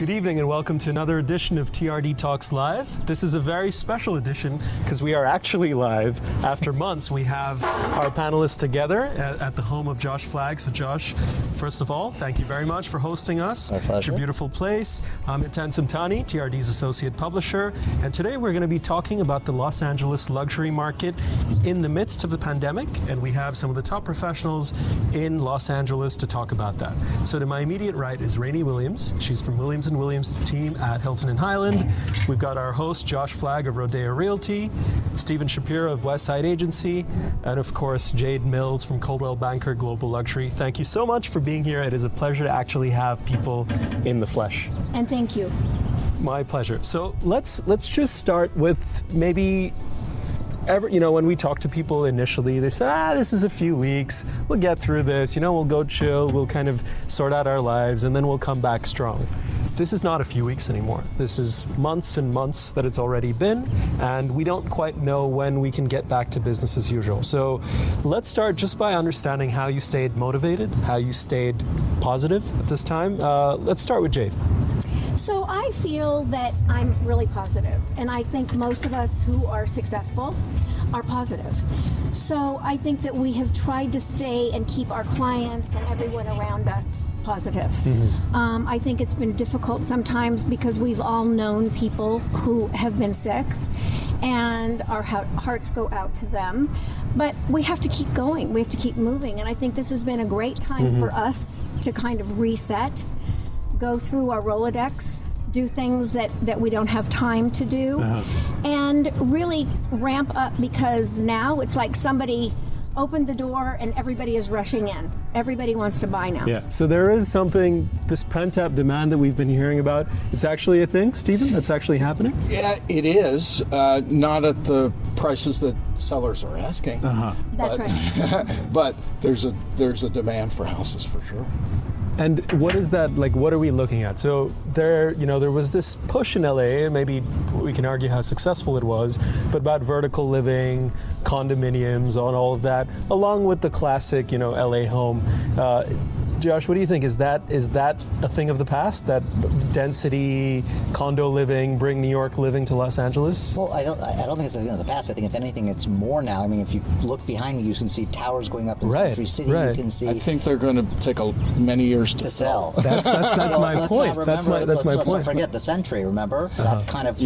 Good evening and welcome to another edition of TRD Talks Live. This is a very special edition because we are actually live. After months, we have our panelists together at the home of Josh Flagg. So Josh, first of all, thank you very much for hosting us. My pleasure. It's your beautiful place. I'm Hiten Samtani, TRD's associate publisher. And today we're going to be talking about the Los Angeles luxury market in the midst of the pandemic. And we have some of the top professionals in Los Angeles to talk about that. So to my immediate right is Rayni Williams. She's from Williams & Williams team at Hilton and Highland. We've got our host, Josh Flagg of Rodeo Realty, Stephen Shapiro of Westside Agency, and of course, Jade Mills from Coldwell Banker Global Luxury. Thank you so much for being here. It is a pleasure to actually have people in the flesh. And thank you. My pleasure. So let's just start with maybe when we talk to people initially, they say, this is a few weeks, we'll get through this, we'll go chill, we'll kind of sort out our lives, and then we'll come back strong. This is not a few weeks anymore. This is months and months that it's already been, and we don't quite know when we can get back to business as usual. So let's start just by understanding how you stayed motivated, how you stayed positive at this time. Let's start with Jade. So I feel that I'm really positive, and I think most of us who are successful are positive. So I think that we have tried to stay and keep our clients and everyone around us positive. Mm-hmm. I think it's been difficult sometimes because we've all known people who have been sick, and our hearts go out to them. But we have to keep going. We have to keep moving, and I think this has been a great time for us to kind of reset, go through our Rolodex, do things that we don't have time to do, and really ramp up, because now it's like somebody opened the door and everybody is rushing in. Everybody wants to buy now. Yeah, so there is something, this pent-up demand that we've been hearing about, it's actually a thing, Stephen? That's actually happening? Yeah, it is. Not at the prices that sellers are asking. That's right. But there's a demand for houses for sure. And what is that, like, what are we looking at? So there was this push in LA, and maybe we can argue how successful it was, but about vertical living, condominiums, on all of that, along with the classic, LA home. Josh, what do you think? Is that a thing of the past? That density, condo living, bring New York living to Los Angeles? Well, I don't think it's a thing of the past. I think if anything, it's more now. I mean, if you look behind me, you can see towers going up in Century City. Right. You can see. I think they're going to take many years to sell. That's my point. That's my point. Let's not forget the Century. Remember that kind of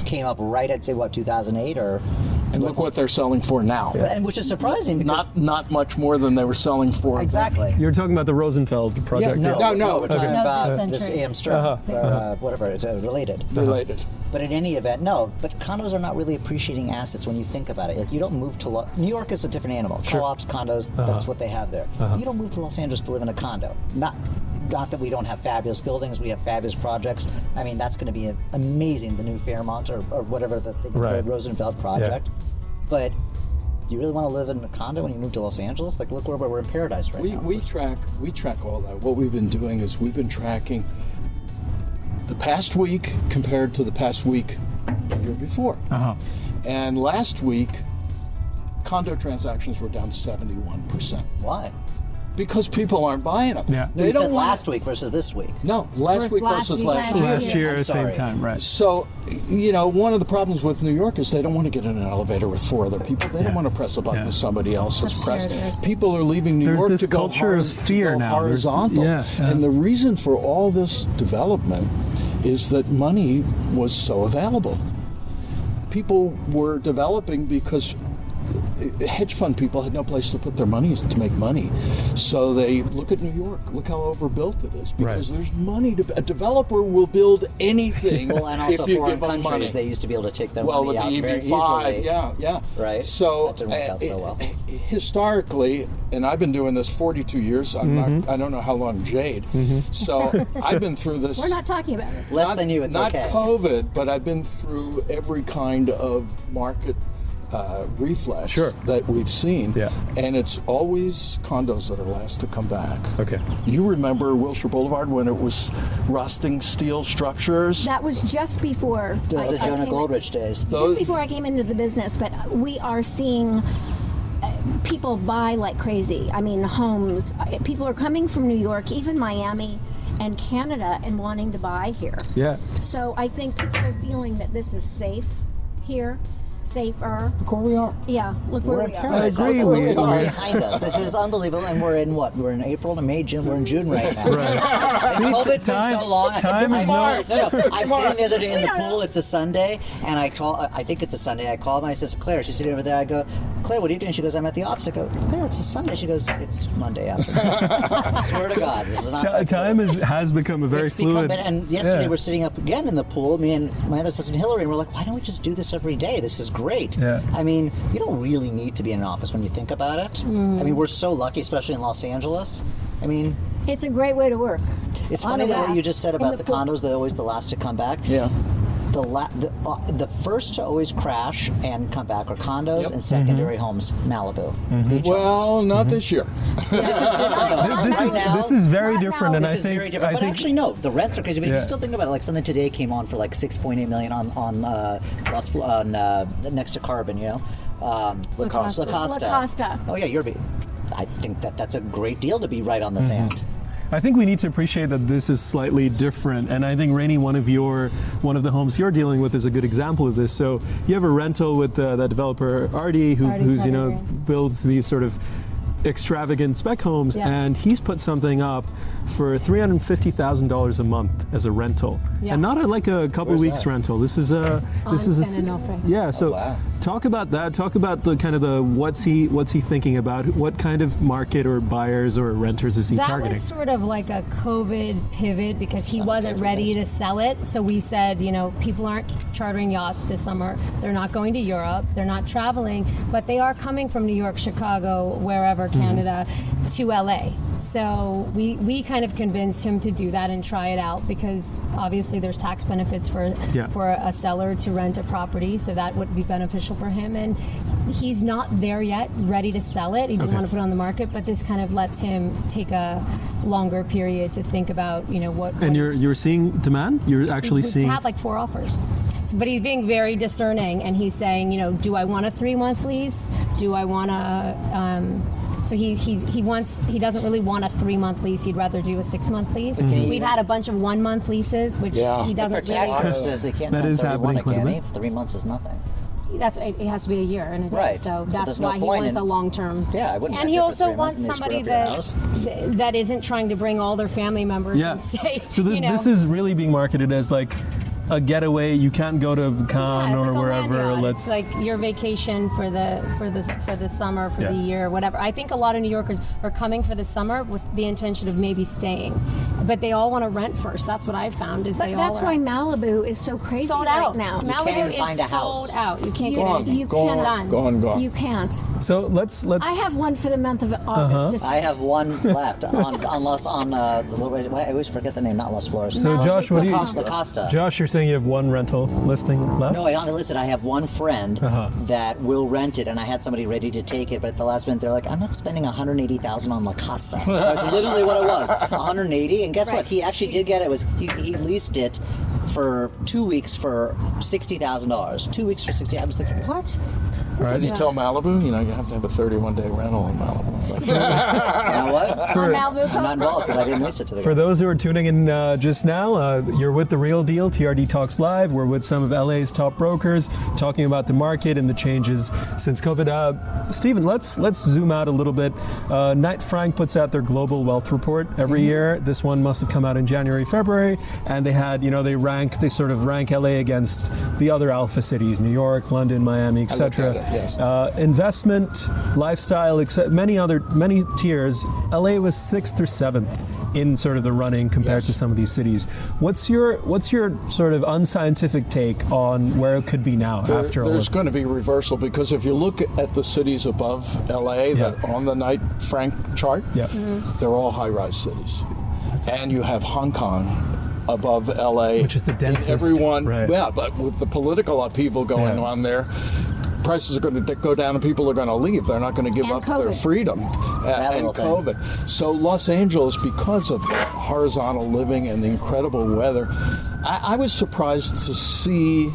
came up right at 2008 or. And look what they're selling for now. Yeah. And which is surprising because not much more than they were selling for. Exactly. You're talking about the Rosenfeld project. No. We're talking about this Century. AM Strip, whatever. It's related. Related. But in any event, no. But condos are not really appreciating assets when you think about it. Like, you don't move to New York is a different animal. Sure. Co-ops, condos, that's what they have there. You don't move to Los Angeles to live in a condo. Not that we don't have fabulous buildings, we have fabulous projects. I mean, that's going to be amazing, the new Fairmont or whatever the Rosenfeld project. Yeah. But do you really want to live in a condo when you move to Los Angeles? Like, look where we're in paradise right now. We track all that. What we've been doing is we've been tracking the past week compared to the past week the year before. And last week, condo transactions were down 71%. Why? Because people aren't buying them. Yeah. You said last week versus this week. No, last week versus last year. Last year at the same sorry. time, right. So, one of the problems with New York is they don't want to get in an elevator with 4 other people. They don't want to press a button that somebody else has pressed. People are leaving New York this to go culture of fear now. Horizontal. And the reason for all this development is that money was so available. People were developing because hedge fund people had no place to put their money to make money. So they look at New York, look how overbuilt it is, because there's money. A developer will build anything. Well, and also if you foreign give them countries, money. they used to be able to take their Well, money with out the very EB5, easily. yeah. Right. So that didn't work out so well. Historically, and I've been doing this 42 years. I don't know how long, Jade. So I've been through this. We're not talking about it. Less than you, it's not okay. COVID, but I've been through every kind of market reflex that we've seen, and it's always condos that are last to come back. Okay. You remember Wilshire Boulevard when it was rusting steel structures? That was just before. Those are Jonah Goldrich days. Just before I came into the business, but we are seeing people buy like crazy. I mean, homes. People are coming from New York, even Miami, and Canada and wanting to buy here. Yeah. So I think people are feeling that this is safe here, safer. Look where we are. Yeah, look where we are. I agree. It's behind us. This is unbelievable, and we're in what? We're in April to May, June. We're in June right now. Right. See, COVID's been time- so long. time is I'm no- I'm sitting the other day in the pool. It's a Sunday, and I think it's a Sunday. I call my sister Claire. She's sitting over there. I go, Claire, what are you doing? She goes, I'm at the office. I go, Claire, it's a Sunday. She goes, it's Monday afternoon. Swear to God, this is not. Time has become a very It's fluid. become, and yesterday we're sitting up again in the pool, me and my other sister Hillary, and we're like, why don't we just do this every day? This is great. Yeah. I mean, you don't really need to be in an office when you think about it. I mean, we're so lucky, especially in Los Angeles. I mean, It's a great way to work. it's On funny a that what raft you just said in about the the pool. condos, they're always the last to come back. Yeah. The first to always crash and come back are condos and secondary homes, Malibu. Beach homes. Well, not this year. This is different though. This Right is now, this is very Not different, now. and this I is think very different. I But think actually, no, the rents are crazy. But if Yeah. you still think about it, like something today came on for like 6.8 million on next to Carbon, you know, La Costa. La Costa. Oh yeah, I think that's a great deal to be right on the sand. I think we need to appreciate that this is slightly different, and I think Rayni, one of the homes you're dealing with is a good example of this. So you have a rental with that developer RD, who's Predator. builds these sort of extravagant spec homes, Yes. and he's put something up for $350,000 a month as a rental, Yeah. and not like a couple Where's weeks that? rental. This is a San Onofre. yeah. So wow. talk about that. Talk about the kind of the what's he thinking about? What kind of market or buyers or renters is he That targeting? was sort of like a COVID pivot because he wasn't ready to sell it. So we said, people aren't chartering yachts this summer. They're not going to Europe. They're not traveling, but they are coming from New York, Chicago, wherever, Canada, to LA. So we kind of convinced him to do that and try it out because obviously there's tax benefits for a seller to rent a property, so that would be beneficial for him. And he's not there yet, ready to sell it. He didn't want to put it on the market, but this kind of lets him take a longer period to think about, what. And you're seeing demand? You're actually We've seeing. had like 4 offers. But he's being very discerning, and he's saying, do I want a 3-month lease? Do I want to? So he doesn't really want a 3-month lease. He'd rather do a 6-month lease. We've had a bunch of 1-month leases, which Yeah. he For doesn't tax really. purposes, they can't. That is 1031 happening it, quite a can bit. they? 3 months is nothing. It has to be a year and a day. Right. So So that's there's no why he point wants in- a long-term. Yeah, I wouldn't And rent he it for also 3 months wants and they screw somebody up your house. that isn't trying to bring all their family members Yeah. and stay. So this is really being marketed as like a getaway. You can't go to Cannes Yeah, it's or like a land wherever. yacht. Let's It's like your vacation for the summer, for Yeah. the year, whatever. I think a lot of New Yorkers are coming for the summer with the intention of maybe staying, but they all want to rent first. That's what I've found is But they that's all why are Malibu is so crazy sold right out now. Malibu can't even is find a sold house. out. You can't You- get Gone, anything. you gone, can't. gone. You can't. so let's I have one for the month of August. Just I have one left I always forget the name. Not Las Flores. So No, Josh, what do you? La Costa. Josh, you're saying you have one rental listing left? No, listen, I have one friend that will rent it, and I had somebody ready to take it, but at the last minute they're like, I'm not spending $180,000 on La Costa. That's literally what it was, $180, and guess what? He actually did get it. He leased it for 2 weeks for $60,000. 2 weeks for $60,000. I was like, what? As you tell Malibu, you have to have a 31-day rental in Malibu. You know what? on Malibu. I'm not involved because I didn't lease it to the For guy. those who are tuning in just now, you're with The Real Deal, TRD Talks Live. We're with some of LA's top brokers talking about the market and the changes since COVID. Stephen, let's zoom out a little bit. Knight Frank puts out their Global Wealth Report every year. This one must have come out in January, February, and they had, they sort of rank LA against the other alpha cities, New York, London, Miami, etc. Yes. Investment, lifestyle, many tiers. LA was 6th or 7th in sort of the running compared to some of these cities. What's your sort of unscientific take on where it could be now after all? There's going to be reversal because if you look at the cities above LA that on the Knight Frank chart, they're all high-rise cities. And you have Hong Kong above LA, which is the densest. Everyone, right. yeah, but with the political upheaval going on there, prices are going to go down and people are going to leave. They're not going to give And up their COVID. freedom. And COVID. So Los Angeles, because of the horizontal living and the incredible weather, I was surprised to see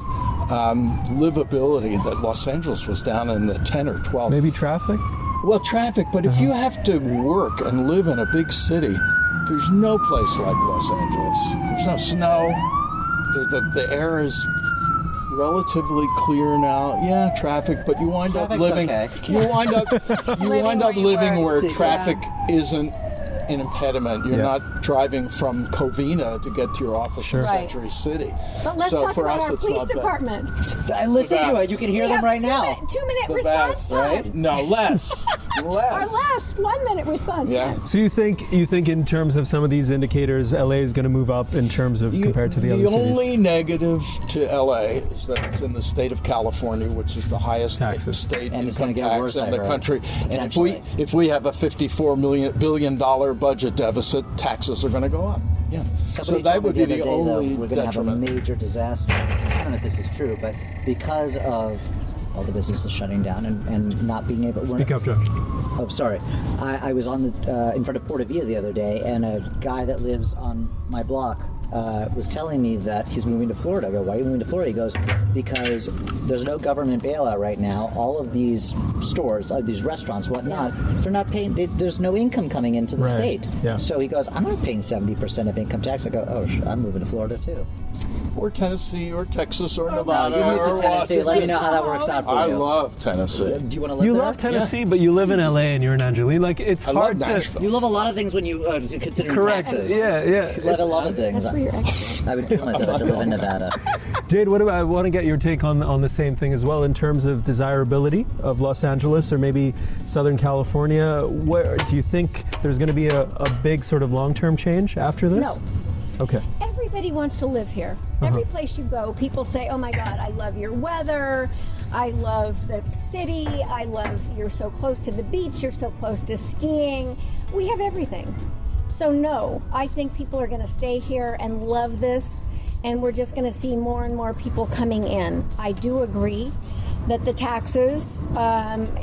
livability that Los Angeles was down in the 10 or 12. Maybe traffic? Well, traffic, but if you have to work and live in a big city, There's no place like Los Angeles. There's no snow. The air is relatively clear now. Yeah, traffic, but you wind up Traffic's living. okay. You wind up living where Yeah. traffic isn't an impediment. You're not driving from Covina to get to your office in Right. Century City. But let's So talk for about us, our it's police not bad. department. I listen to best. it. You can hear We them have right two now. minute- 2-minute response time. No, less. Our last 1-minute response Yeah. time. So you think in terms of some of these indicators, LA is going to move up in terms of compared to the other cities? The only negative to LA is that it's in the state of California, which is the highest Taxes. state And it's income gonna get tax worse, in I the heard, country. And potentially. if we have a $54 billion budget deficit, taxes are going to go up. Yeah. So Somebody that told me would be the the other day, though, only we're going to have a detriment. major disaster. I don't know if this is true, but because of all the businesses shutting down and not being able. Speak up, Josh. Oh, sorry. I was on the in front of Porta Villa the other day, and a guy that lives on my block was telling me that he's moving to Florida. I go, why are you moving to Florida? He goes, because there's no government bailout right now. All of these stores, these restaurants, whatnot, they're not paying. There's no income coming into the Right. state. Yeah. So he goes, I'm not paying 70% of income tax. I go, oh, I'm moving to Florida too. Or Tennessee, or Texas, or No, Nevada, you or moved to Tennessee. Washington. Let me know how that works out for I you. love Tennessee. Do you want to live You there? love Tennessee, but you live in LA and you're in Angeline. Like it's I love hard to. Nashville. You love a lot of things when you consider Correct. taxes. Yeah, yeah. You love a lot of things. That's where your ex is. I would kill myself to live in Nevada. Jade, what about? I want to get your take on the same thing as well in terms of desirability of Los Angeles or maybe Southern California. Where do you think there's going to be a big sort of long-term change after this? No. Okay. Everybody wants to live here. Every place you go, people say, oh my God, I love your weather. I love the city. I love you're so close to the beach. You're so close to skiing. We have everything. So no, I think people are going to stay here and love this. And we're just going to see more and more people coming in. I do agree that the taxes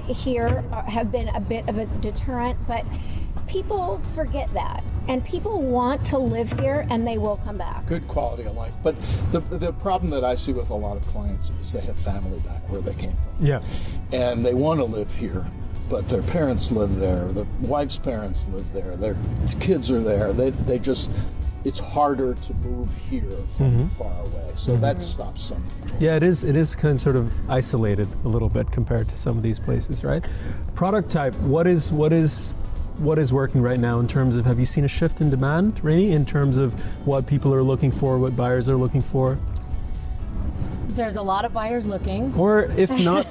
here have been a bit of a deterrent, but people forget that. And people want to live here and they will come back. Good quality of life. But the problem that I see with a lot of clients is they have family back where they came from. Yeah. And they want to live here, but their parents live there, the wife's parents live there, their kids are there. They just, it's harder to move here from far away. So that stops some people. Yeah, it is. It is kind of sort of isolated a little bit compared to some of these places, right? Product type. What is working right now in terms of? Have you seen a shift in demand, Rayni, in terms of what people are looking for, what buyers are looking for? There's a lot of buyers looking. Or if not,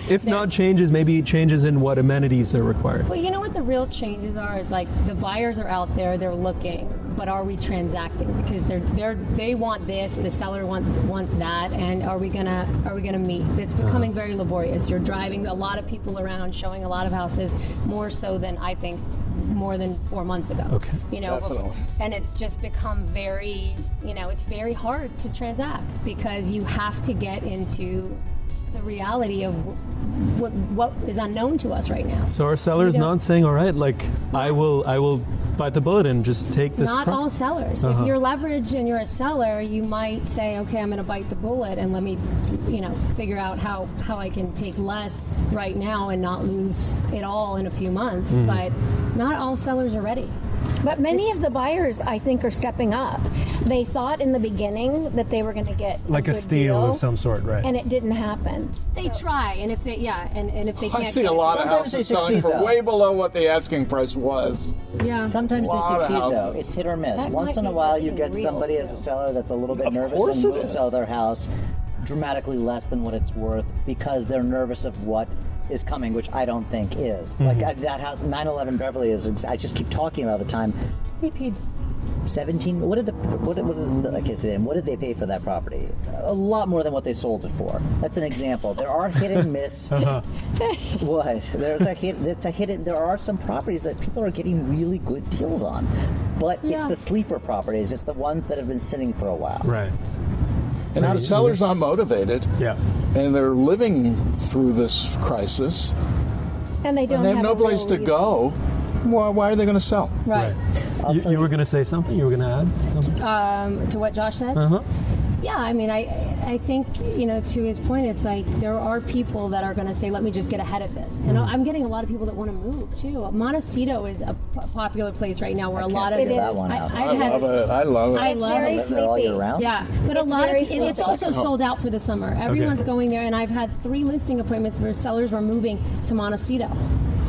if not changes, maybe changes in what amenities are required. Well, you know what the real changes are is like the buyers are out there, they're looking, but are we transacting? Because they want this, the seller wants that, and are we gonna meet? It's becoming very laborious. You're driving a lot of people around, showing a lot of houses, more so than I think more than 4 months ago. Okay. You know, Definitely. and it's just become very, it's very hard to transact because you have to get into the reality of what is unknown to us right now. So are sellers You don't- not saying, all right, like I will bite the bullet and just take this? Not all sellers. If you're leveraged and you're a seller, you might say, okay, I'm going to bite the bullet and let me, figure out how I can take less right now and not lose it all in a few months. But not all sellers are ready. But many of the buyers, I think, are stepping up. They thought in the beginning that they were going to get like a good steal deal, of some sort, right? and it didn't happen. They try, and if they, and if they I can't see get a lot of Sometimes they houses selling succeed, for though. way below what the asking price was. Yeah. Sometimes they Lot of succeed, though. houses. It's hit or miss. That Once might in a be while, you getting get real, somebody as too. a seller that's a little bit Of nervous course and it will is. sell their house dramatically less than what it's worth because they're nervous of what is coming, which I don't think is. Like that house, 911 Beverly is. I just keep talking about the time. They paid 17. What did I can't say them. What did they pay for that property? A lot more than what they sold it for. That's an example. There are hit and miss. What? There's a hit. It's a hidden. There are some properties that people are getting really good deals on, but it's Yeah. the sleeper properties. It's the ones that have been sitting for a while. Right. And if the seller's not motivated, Yeah. and they're living through this crisis, And they don't and they have no a real place to reason. go, why are they going to sell? Right. I'll tell You you- were going to say something? You were going to add something? To what Josh said? Uh-huh. Yeah, I mean, I think, to his point, it's like there are people that are going to say, let me just get ahead of this. And I'm getting a lot of people that want to move, too. Montecito is a popular place right now where a lot of figure that one out. I love it. I love it. I love very it. Live there all year sleepy. round. Yeah, but it's also sold out for the summer. Everyone's going there, and I've had 3 listing appointments where sellers were moving to Montecito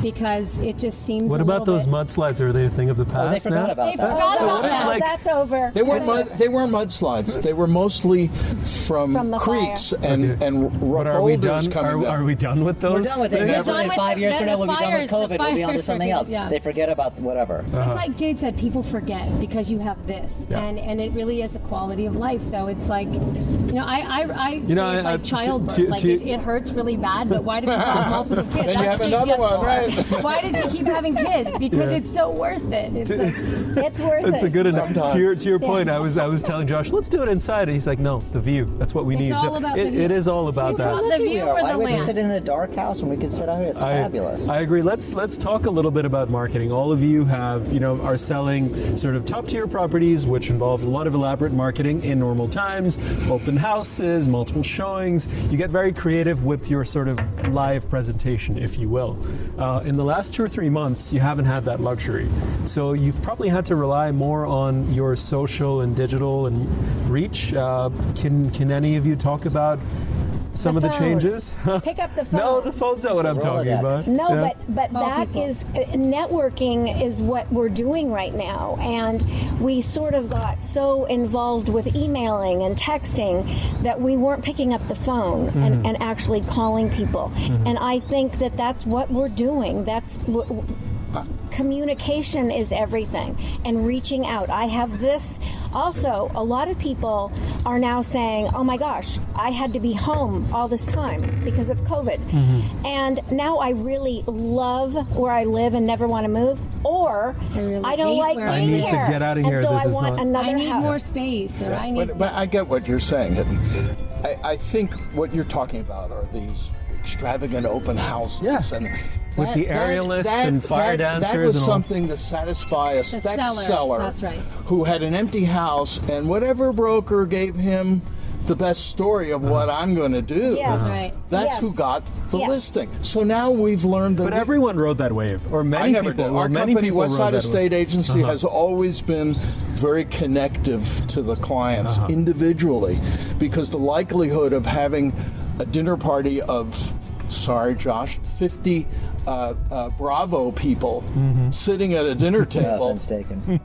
because it just seems. What about those mudslides? Are they a thing of the Oh, they past forgot now? about They that. forgot about It's that. like- That's over. They weren't mudslides. They were mostly from the creeks fire. and But are we boulders done? coming down. Are we done with those? We're done with it. things? Never done in with 5 years the- from now, we'll be done with the COVID. We'll be on to fires something are- else. yeah. They forget about whatever. It's like Jade said, people forget because you have this, and it really is the quality of life. So it's like, I say it's like childbirth. It hurts really bad, but why do people have multiple kids? Then you have another one, right? Why does she keep having kids? Because it's so worth it. It's like, It's worth It's it. a good enough. Sometimes. To your point, I was telling Josh, let's do it inside. And he's like, no, the view. That's what we need. all So about the view. it is all about It's that. about the Lucky we view are. or Why the do we have to sit land. in a dark house when we can sit out here? It's fabulous. I agree. Let's talk a little bit about marketing. All of you are selling sort of top tier properties, which involve a lot of elaborate marketing in normal times, open houses, multiple showings. You get very creative with your sort of live presentation, if you will. In the last 2 or 3 months, you haven't had that luxury, so you've probably had to rely more on your social and digital and reach. Can any of you talk about some of the phone. changes? Pick up the phone. No, the phone's not what I'm talking Rolodex. about. No, Yeah. but Call that people. is networking is what we're doing right now, and we sort of got so involved with emailing and texting that we weren't picking up the phone and actually calling people. And I think that that's what we're doing. Communication is everything, and reaching out. I have this also. A lot of people are now saying, oh my gosh, I had to be home all this time because of COVID. And now I really love where I live and never want to move, or really I don't hate like where I being live. I need to here. get out of and here. so This I is want not- another I need house. more space, or I need. But I get what you're saying. I think what you're talking about are these extravagant open houses. Yeah. And With the aerialists and fire dancers That was and all. something to satisfy a spec seller, seller that's right. who had an empty house, and whatever broker gave him the best story of what I'm going to do, Yes. Right. that's Yes. who got the Yes. listing. So now we've learned that But everyone rode that wave, or many I never people. did. Or Our many company, people rode Westside that Estate wave. Agency, has always been very connective to the clients individually, because the likelihood of having a dinner party of, sorry, Josh, 50 Bravo people sitting at a dinner No table offense taken.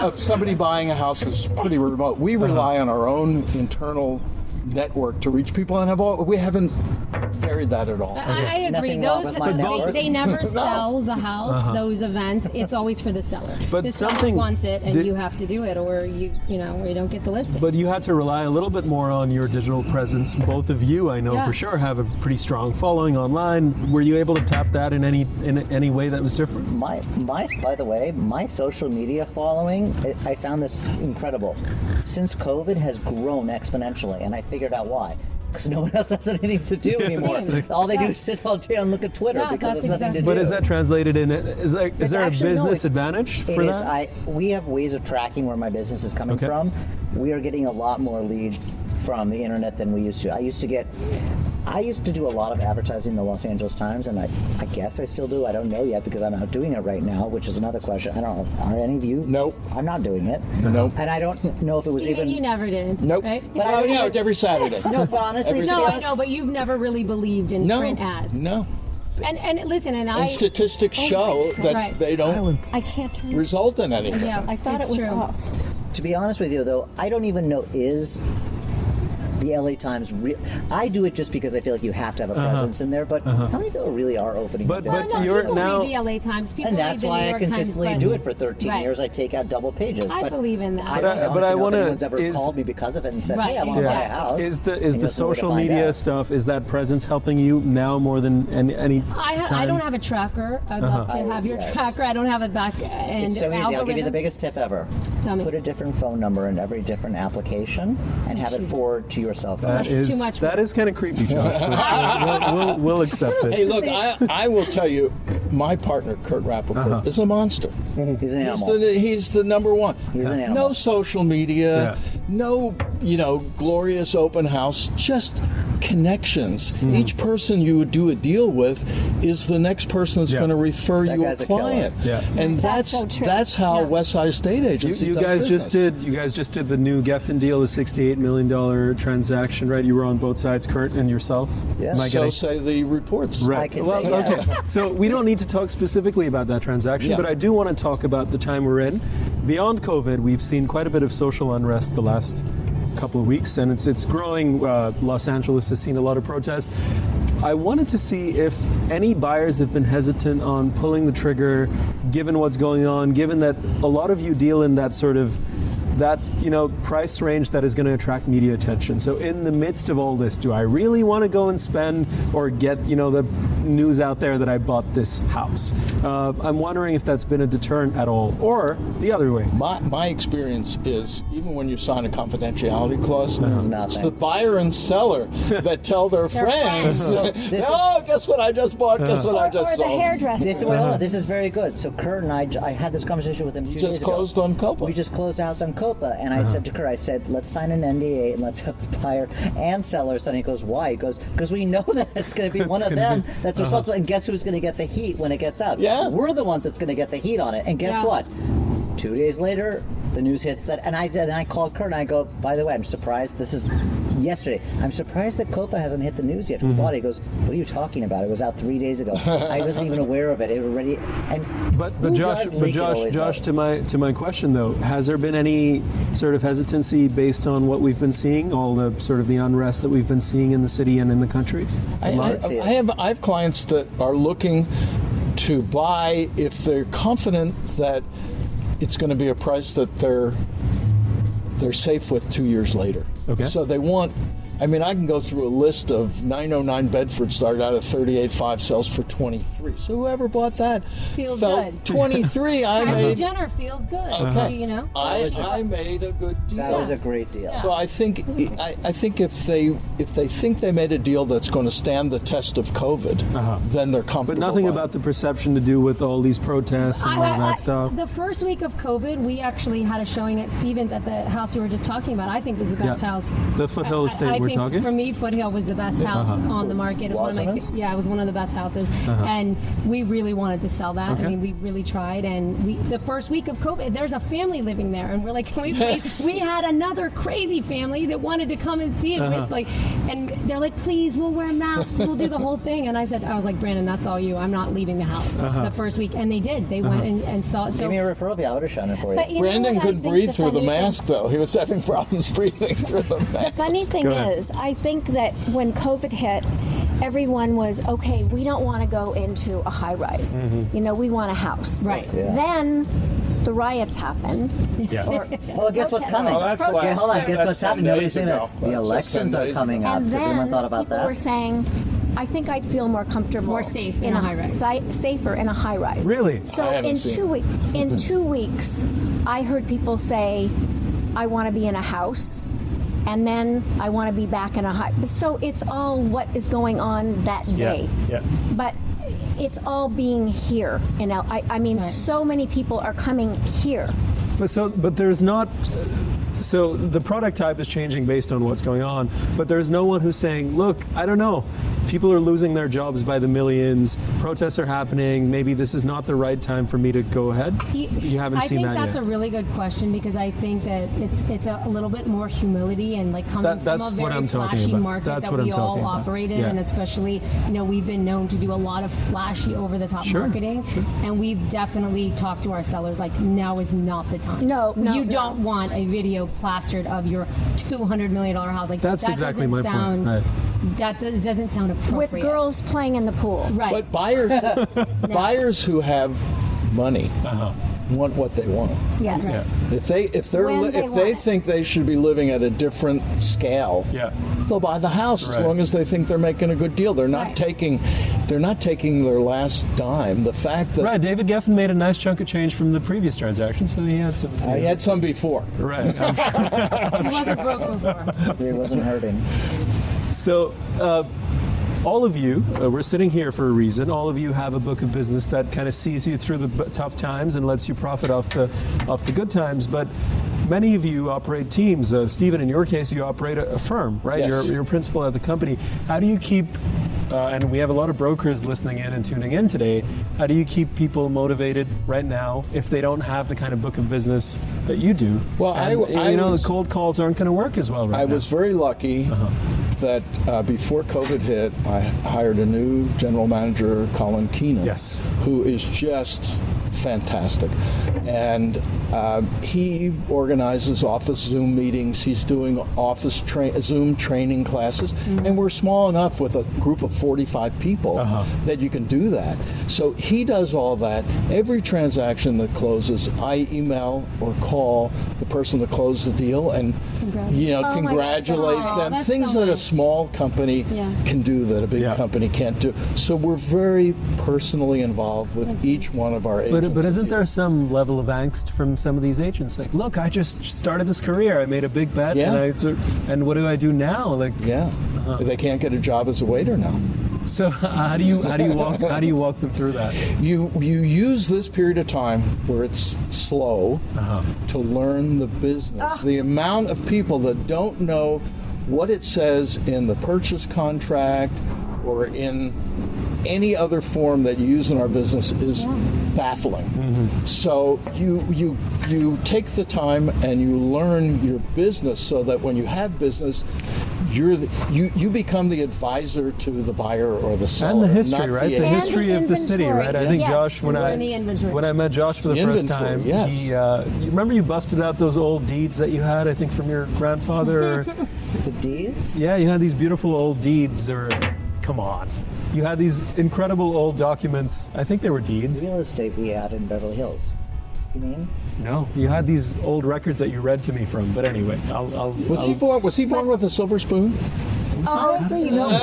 of somebody buying a house is pretty remote. We rely on our own internal network to reach people, and we haven't varied that at all. I agree. Nothing wrong Those with my network. they never sell the house. Those events, it's always for the seller. But the seller something wants it, and did- you have to do it, or you don't get the listing. But you had to rely a little bit more on your digital presence. Both of you, I know Yeah. for sure, have a pretty strong following online. Were you able to tap that in any way that was different? By the way, my social media following, I found this incredible. Since COVID has grown exponentially, and I figured out why. Because no one else has anything to do anymore. All they do is sit all day and look at Twitter Yeah, because that's there's nothing to But do. is that translated in? Is there a actually- no, business it's- advantage It for is. that? We have ways of tracking where my business is coming Okay. from. We are getting a lot more leads from the internet than we used to. I used to do a lot of advertising in the Los Angeles Times, and I guess I still do. I don't know yet because I'm not doing it right now, which is another question. I don't know. Are any of you? Nope. I'm not doing it. Nope. And I don't know if it was Steven, even. you never did. Nope. Right? But I don't it's every Saturday. No, but honestly, No, I know, but you've never really believed in No. print ads. No. And listen, and I. And statistics show that Right. they don't Silent. I can't turn. result in anything. Yeah, I thought it's it was true. off. To be honest with you, though, I don't even know is the LA Times. I do it just because I feel like you have to have a presence in there. But how many people really are opening? But- their but business? No, you're people now- read the LA Times. People And read that's the why New I York Times, consistently but- do it for 13 Right. years. I take out double pages. I but believe in that. I But don't I honestly know wanna- if anyone's ever is- called me because of it and said, Right, "Hey, I want to buy a exactly. house." Is the And you'll know where social to find media out. stuff, is that presence helping you now more than any I time? don't have a tracker. I'd love to have your Yes. tracker. I don't have a back end It's so easy. I'll give you the algorithm. biggest tip ever. Dummy. put a different phone number in every different application and have it forward to your cell phone. That That's is too much that work. is kind of creepy, Josh. But we'll accept it. Hey, look, I will tell you, my partner, Kurt Rappaport, is a monster. He's an animal. He's the number one. He's an animal. No social media, Yeah. no, glorious open house, just connections. Each person you would do a deal with is the next person that's Yeah. going to refer That you a guy's a killer. client. Yeah. And That's so true. that's how Westside Estate Agency You does guys business. just did the new Geffen deal, the $68 million transaction, right? You were on both sides, Kurt and yourself. Yes. Am I So getting- say the reports. Right. I can Well, say yes. okay. So we don't need to talk specifically about that transaction, Yeah. but I do want to talk about the time we're in. Beyond COVID, we've seen quite a bit of social unrest the last couple of weeks, and it's growing. Los Angeles has seen a lot of protests. I wanted to see if any buyers have been hesitant on pulling the trigger, given what's going on, given that a lot of you deal in that sort of price range that is going to attract media attention. So in the midst of all this, do I really want to go and spend or get the news out there that I bought this house? I'm wondering if that's been a deterrent at all, or the other way. My experience is, even when you sign a confidentiality clause, it's nothing. the buyer and seller that tell their friends, This oh, guess what I just bought, guess what I just or the sold. hairdresser. This is very good. So Kurt and I had this conversation with him 2 days ago. Just closed on Copa. We just closed a house on Copa, and I said to Kurt, I said, let's sign an NDA and let's have the buyer and seller sign. He goes, why? He goes, because we know that it's going to be one of them that's responsible, and guess who's going to get the heat when it gets out? Yeah. We're the ones that's going to get the heat on it, and guess what? 2 days later, the news hits that, and I called Kurt and I go, by the way, I'm surprised. This is yesterday. I'm surprised that Copa hasn't hit the news yet. Who bought it? He goes, what are you talking about? It was out 3 days ago. I wasn't even aware of it. It already. And But who does leak it always, Josh, though? to my question though, has there been any sort of hesitancy based on what we've been seeing, all the sort of the unrest that we've been seeing in the city and in the country? I have clients that are looking to buy if they're confident that it's going to be a price that they're safe with 2 years later. Okay. So they want. I mean, I can go through a list of 909 Bedford started out at 38.5, sells for 23. So whoever bought that Feels felt good. 23. I Kylie made. Jenner feels good. Okay. I I made a good deal. That was a great deal. So I think if they think they made a deal that's going to stand the test of COVID, then they're comfortable. But nothing buying. about the perception to do with all these protests and all that stuff. The first week of COVID, we actually had a showing at Stevens at the house we were just talking about. I think was the best house. The Foothill Estate I we're think talking? For me, Foothill was the best house on the market. It was one of Wasn't it? it was one of the best houses, and we really wanted to sell that. Okay. I mean, we really tried, and the first week of COVID, there's a family living there, and we're like, can we please? We had another crazy family that wanted to come and see it, and they're like, please, we'll wear masks, we'll do the whole thing. And I was like, Brandon, that's all you. I'm not leaving the house the first week, and they did. They went and saw it. Give me a referral fee. I would have shown it for you. But you know Brandon what I couldn't think breathe through the funny thing- mask, though. He was having problems breathing through the mask. The funny thing Go ahead. is, I think that when COVID hit, everyone was, okay, we don't want to go into a high rise. We want a house. Right. Yeah. Then the riots happened. Yeah. Well, guess what's coming? Oh, that's Okay, hold on. Guess that's what's 10 happening? Nobody's days saying ago. that the That's elections 10 are days coming ago. up. And Has anyone then thought about people that? were saying, I think I'd feel more comfortable, More safe in a high rise. safer in a high rise. Really? So I haven't in seen in 2 weeks, I heard people say, I want to be in a house, and then I want to be back in a high. So it's all what is going on that day. Yeah. But it's all being here. I mean, so many people are coming here. But there's not. So the product type is changing based on what's going on, but there's no one who's saying, look, I don't know, people are losing their jobs by the millions, protests are happening, maybe this is not the right time for me to go ahead? You haven't seen that I think that's yet. a really good question, because I think that it's a little bit more humility and like coming That's from a what very I'm talking flashy about. market That's that what we I'm all talking about. operate in, Yeah. and especially, we've been known to do a lot of flashy over-the-top Sure. marketing, and we've definitely talked to our sellers like, now is not the time. No, you no. don't want a video plastered of your $200 million house. Like That's that exactly doesn't my point. sound, Right. That doesn't sound appropriate. With girls playing in the pool. right? But buyers who have money want what they want. Yes. Yeah. If they want think they should be living at a different scale, Yeah. they'll buy the house as Right. long as they think they're making a good deal. They're not Right. taking their last dime. The fact that Right, David Geffen made a nice chunk of change from the previous transaction, so he had some. I had some before. Right. I'm sure. He wasn't broke before. It wasn't hurting. So, all of you, we're sitting here for a reason. All of you have a book of business that kind of sees you through the tough times and lets you profit off the good times. But many of you operate teams. Stephen, in your case, you operate a firm, right? Yes. You're a principal at the company. How do you keep? And we have a lot of brokers listening in and tuning in today. How do you keep people motivated right now if they don't have the kind of book of business that you do? Well, And, the cold calls aren't going to work as well right I now. was very lucky that before COVID hit, I hired a new general manager, Colin Keenan, Yes. who is just fantastic. And he organizes office Zoom meetings. He's doing office Zoom training classes. And we're small enough with a group of 45 people that you can do that. So he does all that. Every transaction that closes, I email or call the person that closed the deal and congratulate gosh. them. That's Things so that a nice. small company Yeah. can do that a big Yeah. company can't do. So we're very personally involved with each one of our agents. But isn't there some level of angst from some of these agents? Like, look, I just started this career. I made a big bet, Yeah. and what do I do now? Like, Yeah, they can't get a job as a waiter now. so how do you walk them through that? You use this period of time where it's slow to learn the business. The amount of people that don't know what it says in the purchase contract or in any other form that you use in our business is baffling. So you take the time and you learn your business so that when you have business, you become the advisor to the buyer or the seller. And the history, not right? The agent. And history the of the city, inventory. right? I think Yes. Josh, when Any inventory. I met Josh for the first Inventory, time, yes. he you remember you busted out those old deeds that you had, I think, from your grandfather. The deeds? Yeah, you had these beautiful old deeds, or come on. You had these incredible old documents. I think they were deeds. Real estate we had in Beverly Hills. You mean? No, you had these old records that you read to me from. But anyway, Was he born with a silver spoon? Honestly, you know what?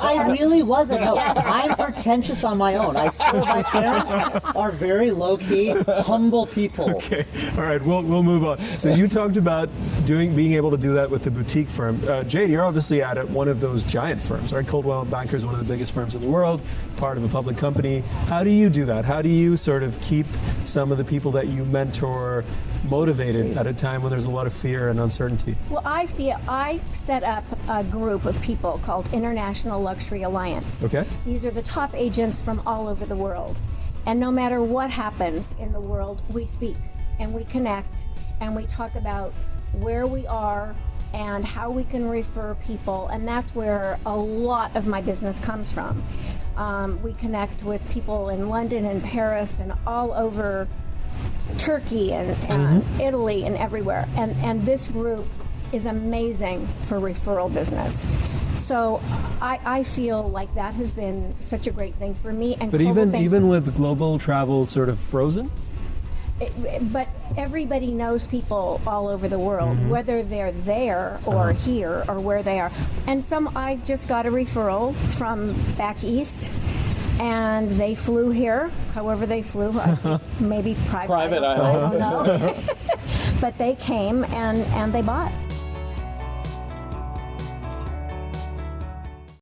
I really wasn't. No, I'm pretentious on my own. I swear my parents are very low-key, humble people. Okay, all right, we'll move on. So you talked about being able to do that with the boutique firm. Jade, you're obviously at one of those giant firms, right? Coldwell & Banker is one of the biggest firms in the world, part of a public company. How do you do that? How do you sort of keep some of the people that you mentor motivated at a time when there's a lot of fear and uncertainty? Well, I set up a group of people called International Luxury Alliance. Okay. These are the top agents from all over the world. And no matter what happens in the world, we speak and we connect and we talk about where we are and how we can refer people. And that's where a lot of my business comes from. We connect with people in London and Paris and all over Turkey and Italy and everywhere. And this group is amazing for referral business. So I feel like that has been such a great thing for me. And But Global even Bank- even with global travel sort of frozen? but everybody knows people all over the world, whether they're there or here or where they are. And I just got a referral from back east, and they flew here. However they flew, maybe private. Private, I don't know. But they came and they bought.